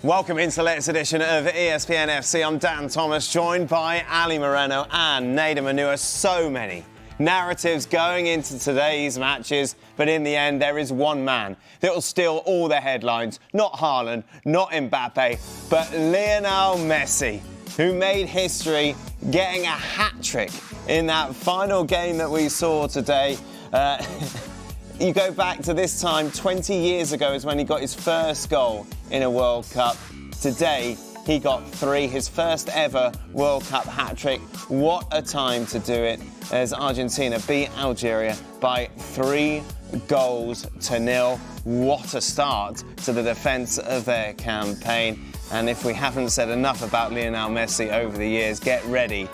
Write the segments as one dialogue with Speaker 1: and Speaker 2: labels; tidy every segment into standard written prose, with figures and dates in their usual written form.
Speaker 1: Welcome into the latest edition of ESPN FC. I'm Dan Thomas, joined by Ali Moreno and Nedum. So many narratives going into today's matches, but in the end, there is one man that will steal all the headlines. Not Haaland, not Mbappe, but Lionel Messi, who made history getting a hat-trick in that final game that we saw today. You go back to this time, 20 years ago is when he got his first goal in a World Cup. Today, he got 3, his first ever World Cup hat-trick. What a time to do it as Argentina beat Algeria by 3-0. What a start to the defence of their campaign. And if we haven't said enough about Lionel Messi over the years, get ready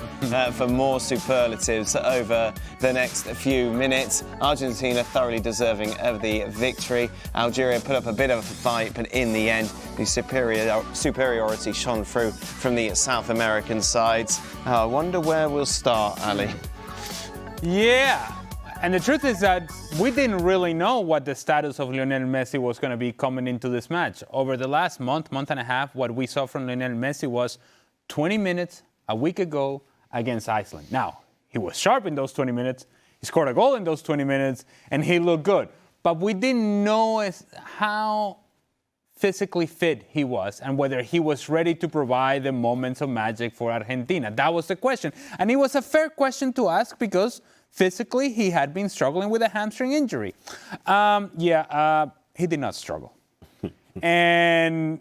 Speaker 1: for more superlatives over the next few minutes. Argentina thoroughly deserving of the victory. Algeria put up a bit of a fight, but in the end, the superiority shone through from the South American sides. I wonder where we'll start, Ali.
Speaker 2: Yeah. And the truth is that we didn't really know what the status of Lionel Messi was going to be coming into this match. Over the last month and a half, what we saw from Lionel Messi was 20 minutes a week ago against Iceland. Now, he was sharp in those 20 minutes. He scored a goal in those 20 minutes, and he looked good. But we didn't know how physically fit he was and whether he was ready to provide the moments of magic for Argentina. That was the question. And it was a fair question to ask because physically, he had been struggling with a hamstring injury. He did not struggle. And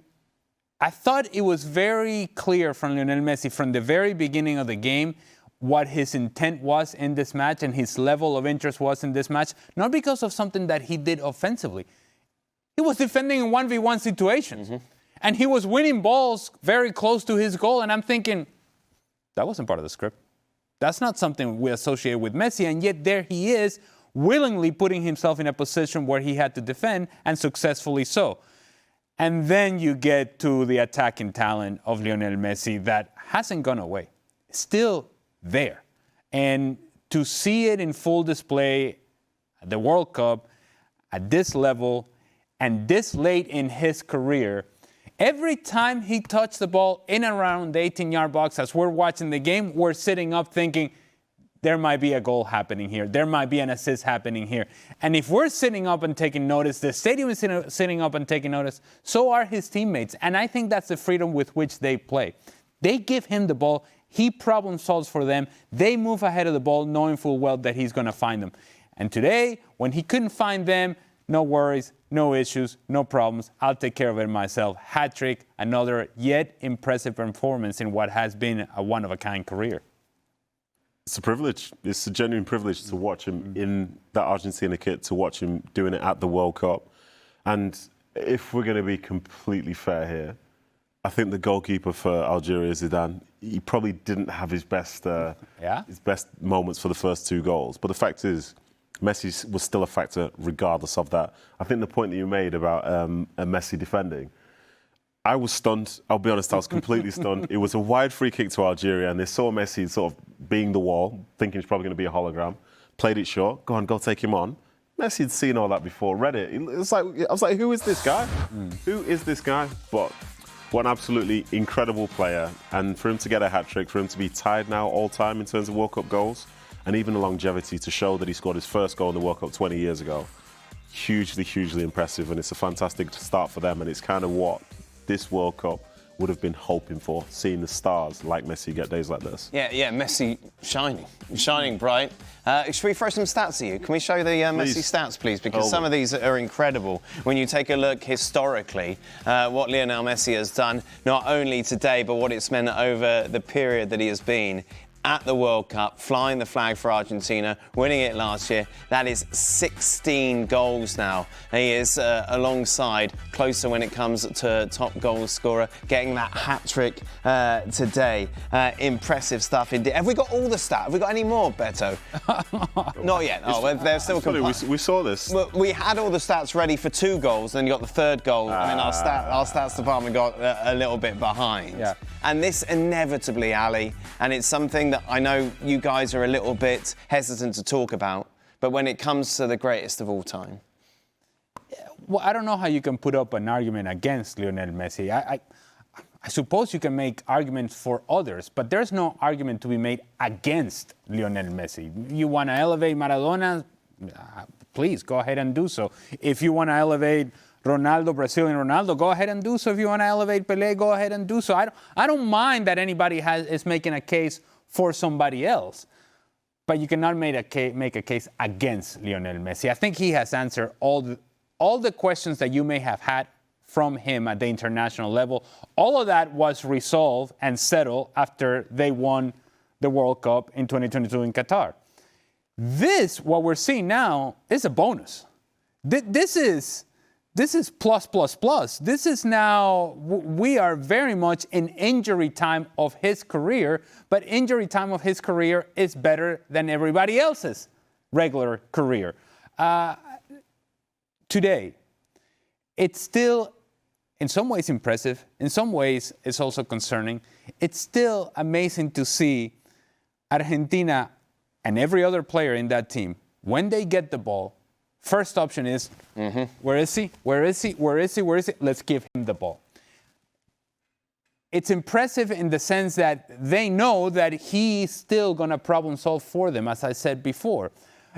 Speaker 2: I thought it was very clear from Lionel Messi from the very beginning of the game what his intent was in this match and his level of interest was in this match, not because of something that he did offensively. He was defending in 1v1 situations. And he was winning balls very close to his goal. And I'm thinking, that wasn't part of the script. That's not something we associate with Messi, and yet there he is, willingly putting himself in a position where he had to defend, and successfully so. And then you get to the attacking talent of Lionel Messi that hasn't gone away. Still there. And to see it in full display at the World Cup, at this level, and this late in his career, every time he touched the ball in and around the 18-yard box, as we're watching the game, we're sitting up thinking, there might be a goal happening here. There might be an assist happening here. And if we're sitting up and taking notice, the stadium is sitting up and taking notice, so are his teammates. And I think that's the freedom with which they play. They give him the ball. He problem solves for them. They move ahead of the ball, knowing full well that he's going to find them. And today, when he couldn't find them, no worries, no issues, no problems. I'll take care of it myself. Hat-trick, another yet impressive performance in what has been a one-of-a-kind career.
Speaker 3: It's a privilege. It's a genuine privilege to watch him in that Argentina kit, to watch him doing it at the World Cup. And if we're going to be completely fair here, I think the goalkeeper for Algeria, Zidane, he probably didn't have his best moments for the first 2 goals. But the fact is, Messi was still a factor regardless of that. I think the point that you made about Messi defending, I was stunned. I'll be honest, I was completely stunned. It was a wide free kick to Algeria, and they saw Messi sort of being the wall, thinking he's probably going to be a hologram. Played it short. Go take him on. Messi had seen all that before, read it. I was like, who is this guy? Who is this guy? But what an absolutely incredible player. And for him to get a hat-trick, for him to be tied now all-time in terms of World Cup goals, and even the longevity to show that he scored his first goal in the World Cup 20 years ago. Hugely, hugely impressive, and it's a fantastic start for them, and it's kind of what this World Cup would have been hoping for, seeing the stars like Messi get days like this.
Speaker 1: Yeah, Messi shining bright. Should we throw some stats at you? Can we show the Messi stats, please? Because some of these are incredible. When you take a look historically, what Lionel Messi has done, not only today, but what it's meant over the period that he has been at the World Cup, flying the flag for Argentina, winning it last year. That is 16 goals now. He is alongside Klose when it comes to top goal scorer, getting that hat-trick today. Impressive stuff indeed. Have we got all the stats? Have we got any more, Beto? Not yet. They're still
Speaker 3: compiling. We saw this.
Speaker 1: Well, we had all the stats ready for 2 goals, then you got the 3rd goal, and then our stats department got a little bit behind.
Speaker 2: Yeah.
Speaker 1: And this inevitably, Ali, and it's something that I know you guys are a little bit hesitant to talk about, but when it comes to the greatest of all time,
Speaker 2: Well, I don't know how you can put up an argument against Lionel Messi. I suppose you can make arguments for others, but there's no argument to be made against Lionel Messi. You want to elevate Maradona? Please, go ahead and do so. If you want to elevate Ronaldo, Brazilian Ronaldo, go ahead and do so. If you want to elevate Pelé, go ahead and do so. I don't mind that anybody is making a case for somebody else, but you cannot make a case against Lionel Messi. I think he has answered all the questions that you may have had from him at the international level. All of that was resolved and settled after they won the World Cup in 2022 in Qatar. What we're seeing now, is a bonus. This is plus, plus, plus. This is now, we are very much in injury time of his career, but injury time of his career is better than everybody else's regular career. Today, it's still in some ways impressive. In some ways, it's also concerning. It's still amazing to see Argentina and every other player in that team, when they get the ball, first option is, where is he? Where is he? Where is he? Where is he? Let's give him the ball. It's impressive in the sense that they know that he's still going to problem solve for them, as I said before.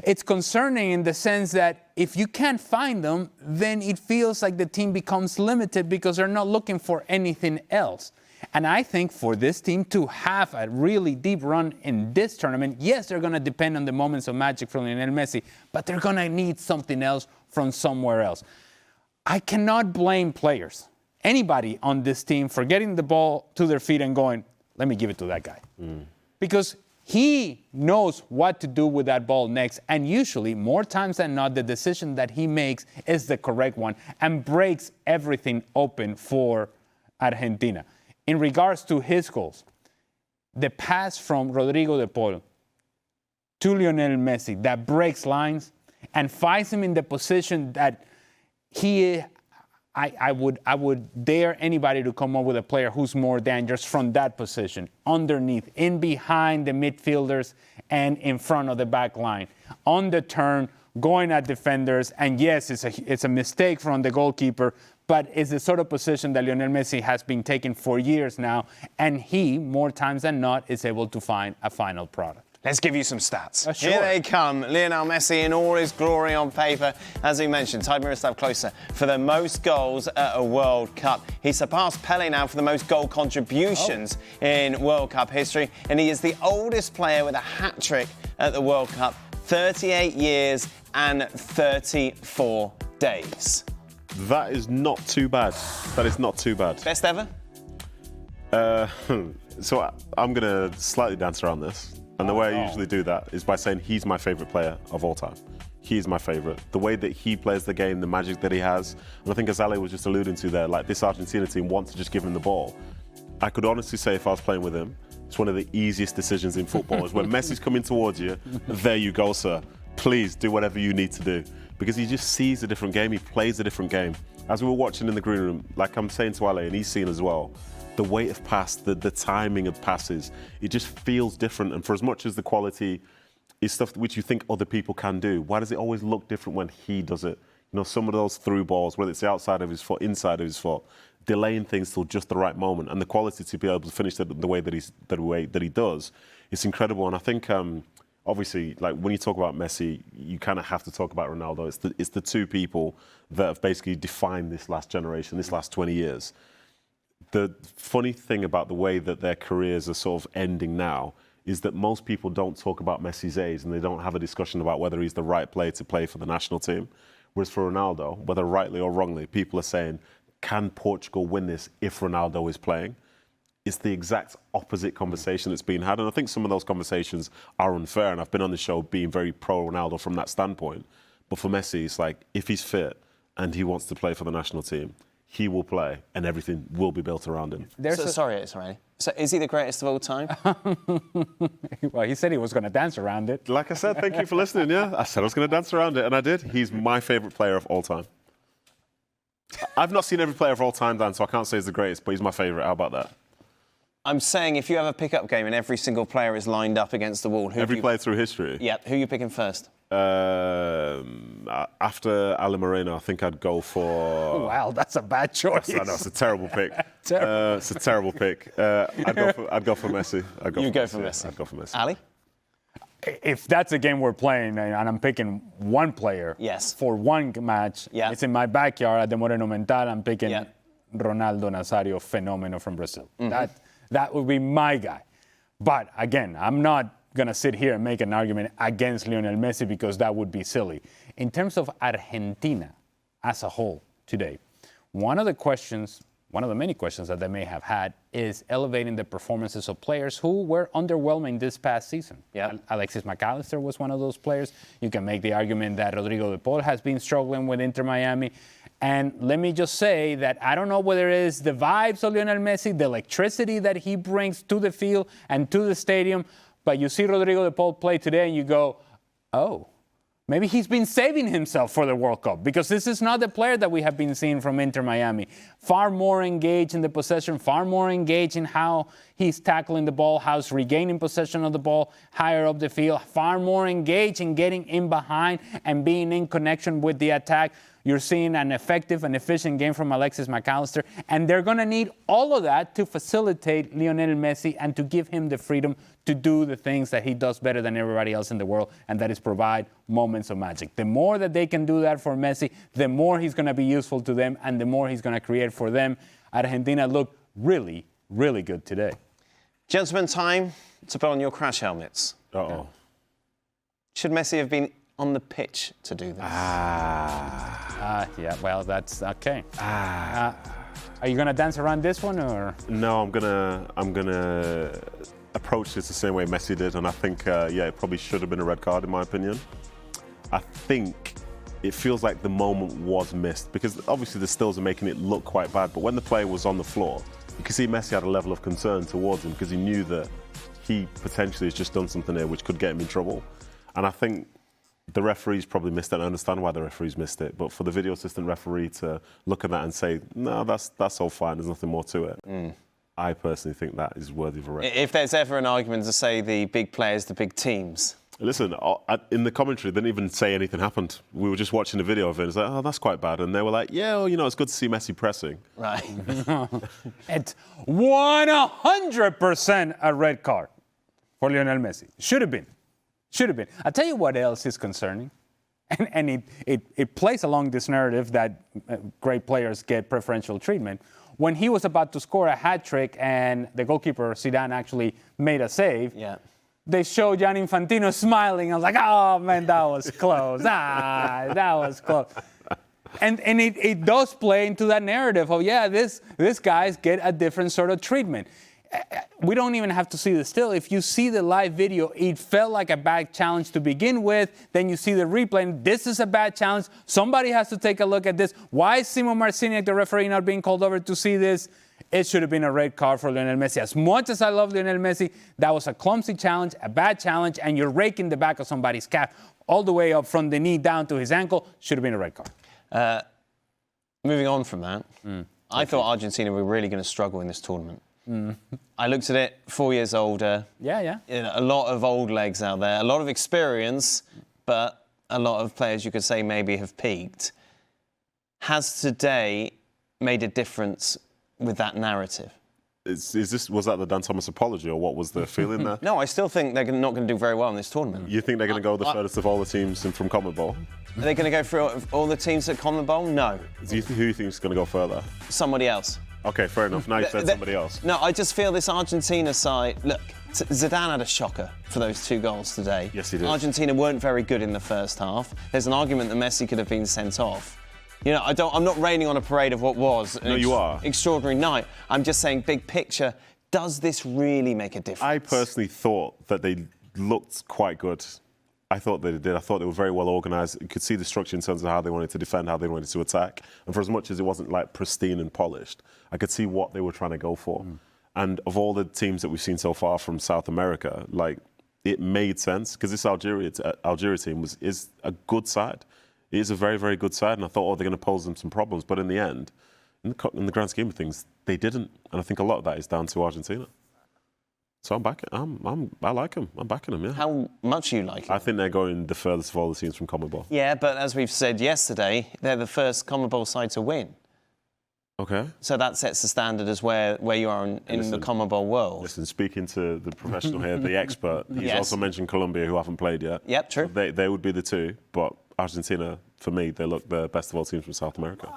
Speaker 2: It's concerning in the sense that if you can't find them, then it feels like the team becomes limited because they're not looking for anything else. And I think for this team to have a really deep run in this tournament, yes, they're going to depend on the moments of magic from Lionel Messi, but they're going to need something else from somewhere else. I cannot blame players, anybody on this team, for getting the ball to their feet and going, let me give it to that guy. Because he knows what to do with that ball next, and usually, more times than not, the decision that he makes is the correct one and breaks everything open for Argentina. In regards to his goals, the pass from Rodrigo de Paul to Lionel Messi that breaks lines and finds him in the position that I would dare anybody to come up with a player who's more dangerous from that position, underneath, in behind the midfielders and in front of the back line, on the turn, going at defenders, and yes, it's a mistake from the goalkeeper, but it's the sort of position that Lionel Messi has been taking for years now, and he, more times than not, is able to find a final product.
Speaker 1: Let's give you some stats.
Speaker 2: Sure.
Speaker 1: Here they come. Lionel Messi in all his glory on paper. As we mentioned, tied Miroslav Klose for the most goals at a World Cup. He surpassed Pelé now for the most goal contributions in World Cup history. And he is the oldest player with a hat-trick at the World Cup. 38 years and 34 days.
Speaker 3: That is not too bad. That is not too bad.
Speaker 1: Best ever?
Speaker 3: So I'm going to slightly dance around this. And the way I usually do that is by saying he's my favourite player of all time. He is my favourite. The way that he plays the game, the magic that he has. And I think as Ale was just alluding to there, like this Argentina team wants to just give him the ball. I could honestly say if I was playing with him, it's one of the easiest decisions in football is when Messi's coming towards you, there you go, sir. Please do whatever you need to do. Because he just sees a different game, he plays a different game. As we were watching in the green room, like I'm saying to Ale, and he's seen as well, the weight of pass, the timing of passes, it just feels different. And for as much as the quality is stuff which you think other people can do, why does it always look different when he does it? You know, some of those through balls, whether it's the outside of his foot, inside of his foot, delaying things till just the right moment, and the quality to be able to finish it the way that he does, it's incredible. And I think, obviously, like when you talk about Messi, you kind of have to talk about Ronaldo. It's the two people that have basically defined this last generation, this last 20 years. The funny thing about the way that their careers are sort of ending now is that most people don't talk about Messi's age and they don't have a discussion about whether he's the right player to play for the national team. Whereas for Ronaldo, whether rightly or wrongly, people are saying, can Portugal win this if Ronaldo is playing? It's the exact opposite conversation that's being had. And I think some of those conversations are unfair. And I've been on the show being very pro-Ronaldo from that standpoint. But for Messi, it's like, if he's fit and he wants to play for the national team, he will play and everything will be built around him.
Speaker 1: Sorry. So is he the greatest of all time?
Speaker 2: Well, he said he was going to dance around it.
Speaker 3: Like I said, thank you for listening, yeah. I said I was going to dance around it, and I did. He's my favourite player of all time. I've not seen every player of all time, Dan, so I can't say he's the greatest, but he's my favourite. How about that?
Speaker 1: I'm saying if you have a pickup game and every single player is lined up against the wall...
Speaker 3: Every player through history?
Speaker 1: Yeah, who are you picking first?
Speaker 3: After Ali Moreno, I think I'd go for.
Speaker 2: Wow, that's a bad choice.
Speaker 3: I know, it's a terrible pick.
Speaker 2: Terrible.
Speaker 3: It's a terrible pick. I'd go for Messi.
Speaker 1: You go for Messi.
Speaker 3: I'd go for Messi.
Speaker 1: Ali?
Speaker 2: If that's a game we're playing and I'm picking one player
Speaker 1: Yes.
Speaker 2: for one match,
Speaker 1: Yeah.
Speaker 2: it's in my backyard at the Moreno Mental, I'm picking
Speaker 1: Yeah.
Speaker 2: Ronaldo Nazario Fenomeno from Brazil. That would be my guy. But again, I'm not going to sit here and make an argument against Lionel Messi because that would be silly. In terms of Argentina as a whole today, one of the many questions that they may have had is elevating the performances of players who were underwhelming this past season.
Speaker 1: Yeah.
Speaker 2: Alexis McAllister was one of those players. You can make the argument that Rodrigo de Paul has been struggling with Inter Miami. And let me just say that I don't know whether it is the vibes of Lionel Messi, the electricity that he brings to the field and to the stadium, but you see Rodrigo de Paul play today and you go, oh, maybe he's been saving himself for the World Cup because this is not the player that we have been seeing from Inter Miami. Far more engaged in the possession, far more engaged in how he's tackling the ball, how he's regaining possession of the ball higher up the field, far more engaged in getting in behind and being in connection with the attack. You're seeing an effective and efficient game from Alexis McAllister, and they're going to need all of that to facilitate Lionel Messi and to give him the freedom to do the things that he does better than everybody else in the world, and that is provide moments of magic. The more that they can do that for Messi, the more he's going to be useful to them, and the more he's going to create for them. Argentina looked really, really good today.
Speaker 1: Gentlemen, time to put on your crash helmets.
Speaker 3: Uh-oh.
Speaker 1: Should Messi have been on the pitch to do this?
Speaker 2: Yeah, well, that's okay. Are you going to dance around this one, or?
Speaker 3: No, I'm gonna approach this the same way Messi did, and I think it probably should have been a red card in my opinion. I think it feels like the moment was missed because obviously the stills are making it look quite bad, but when the player was on the floor, you can see Messi had a level of concern towards him because he knew that he potentially has just done something here which could get him in trouble, and I think the referees probably missed it. I understand why the referees missed it, but for the video assistant referee to look at that and say, no, that's all fine, there's nothing more to it. I personally think that is worthy of a red.
Speaker 1: If there's ever an argument to say the big players, the big teams.
Speaker 3: Listen, in the commentary, they didn't even say anything happened. We were just watching the video of it and it's like, oh, that's quite bad. And they were like, yeah, well, it's good to see Messi pressing.
Speaker 1: Right.
Speaker 2: It's 100% a red card for Lionel Messi. Should have been. I'll tell you what else is concerning, and it plays along this narrative that great players get preferential treatment. When he was about to score a hat trick and the goalkeeper, Zidane, actually made a save, they showed Gian Infantino smiling. I was like, oh, man, that was close. That was close. And it does play into that narrative of, this guys get a different sort of treatment. We don't even have to see the still. If you see the live video, it felt like a bad challenge to begin with. Then you see the replay, and this is a bad challenge. Somebody has to take a look at this. Why is Simon Marciniak, the referee, not being called over to see this? It should have been a red card for Lionel Messi. As much as I love Lionel Messi, that was a clumsy challenge, a bad challenge, and you're raking the back of somebody's calf all the way up from the knee down to his ankle. Should have been a red card.
Speaker 1: Moving on from that, I thought Argentina were really going to struggle in this tournament. I looked at it, 4 years older.
Speaker 2: Yeah.
Speaker 1: A lot of old legs out there, a lot of experience, but a lot of players you could say maybe have peaked. Has today made a difference with that narrative?
Speaker 3: Was that the Dan Thomas apology, or what was the feeling there?
Speaker 1: No, I still think they're not going to do very well in this tournament.
Speaker 3: You think they're going to go the furthest of all the teams from CONMEBOL?
Speaker 1: Are they going to go through all the teams at CONMEBOL? No.
Speaker 3: Who do you think is going to go further?
Speaker 1: Somebody else.
Speaker 3: Okay, fair enough. Now you said somebody else.
Speaker 1: No, I just feel this Argentina side... Look, Zidane had a shocker for those 2 goals today.
Speaker 3: Yes, he did.
Speaker 1: Argentina weren't very good in the first half. There's an argument that Messi could have been sent off. I'm not raining on a parade of what was an extraordinary night. I'm just saying, big picture, does this really make a difference?
Speaker 3: I personally thought that they looked quite good. I thought they did. I thought they were very well organised. You could see the structure in terms of how they wanted to defend, how they wanted to attack. And for as much as it wasn't like pristine and polished, I could see what they were trying to go for. And of all the teams that we've seen so far from South America, it made sense because this Algeria team is a good side. It is a very, very good side. And I thought, they're going to pose them some problems. But in the end, in the grand scheme of things, they didn't. And I think a lot of that is down to Argentina. So I like them. I'm backing them, yeah.
Speaker 1: How much you like it?
Speaker 3: I think they're going the furthest of all the teams from CONMEBOL.
Speaker 1: Yeah, but as we've said yesterday, they're the first CONMEBOL side to win.
Speaker 3: Okay.
Speaker 1: So that sets the standard as where you are in the CONMEBOL world.
Speaker 3: Listen, speaking to the professional here, the expert, he's
Speaker 1: Yes.
Speaker 3: also mentioned Colombia, who haven't played yet.
Speaker 1: Yep, true.
Speaker 3: So they would be the two, but Argentina, for me, they look the best of all teams from South America.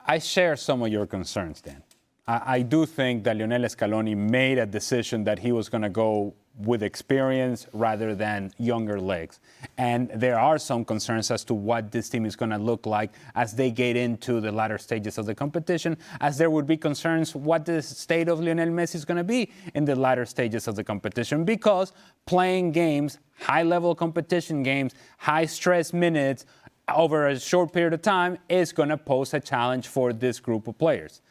Speaker 2: I share some of your concerns, Dan. I do think that Lionel Scaloni made a decision that he was going to go with experience rather than younger legs. And there are some concerns as to what this team is going to look like as they get into the latter stages of the competition, as there would be concerns what the state of Lionel Messi is going to be in the latter stages of the competition, because playing games, high-level competition games, high-stress minutes over a short period of time is going to pose a challenge for this group of players.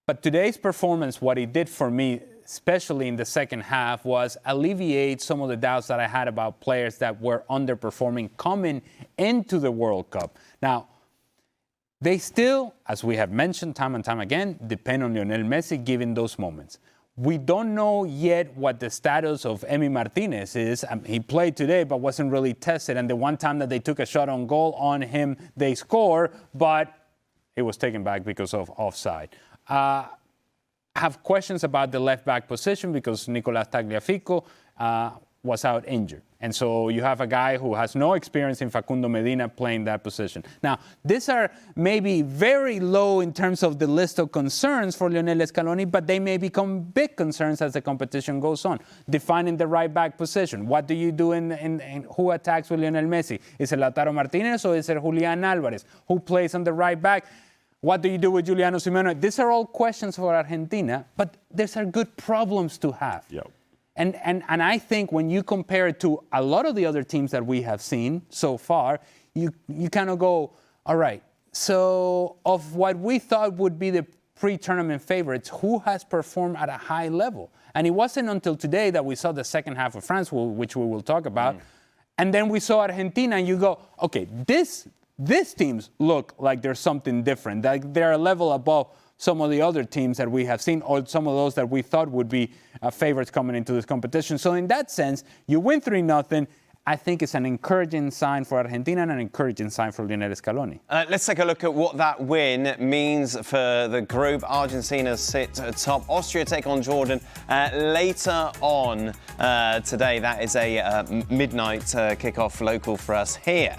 Speaker 2: But today's performance, what it did for me, especially in the second half, was alleviate some of the doubts that I had about players that were underperforming coming into the World Cup. Now, they still, as we have mentioned time and time again, depend on Lionel Messi given those moments. We don't know yet what the status of Emi Martinez is. He played today but wasn't really tested, and the one time that they took a shot on goal on him, they score, but it was taken back because of offside. Have questions about the left-back position because Nicolas Tagliafico was out injured. And so you have a guy who has no experience in Facundo Medina playing that position. Now, these are maybe very low in terms of the list of concerns for Lionel Scaloni, but they may become big concerns as the competition goes on. Defining the right-back position. What do you do in who attacks with Lionel Messi? Is it Lautaro Martinez or is it Julian Alvarez? Who plays on the right back? What do you do with Juliano Simeone? These are all questions for Argentina, but these are good problems to have.
Speaker 3: Yep.
Speaker 2: And I think when you compare it to a lot of the other teams that we have seen so far, you kind of go, all right, so of what we thought would be the pre-tournament favorites, who has performed at a high level? And it wasn't until today that we saw the second half of France, which we will talk about, and then we saw Argentina, and you go, okay, these teams look like there's something different, like they're a level above some of the other teams that we have seen, or some of those that we thought would be favorites coming into this competition. So in that sense, you win 3-0. I think it's an encouraging sign for Argentina and an encouraging sign for Lionel Scaloni.
Speaker 1: Let's take a look at what that win means for the group. Argentina sit atop. Austria take on Jordan later on today. That is a midnight kickoff local for us here.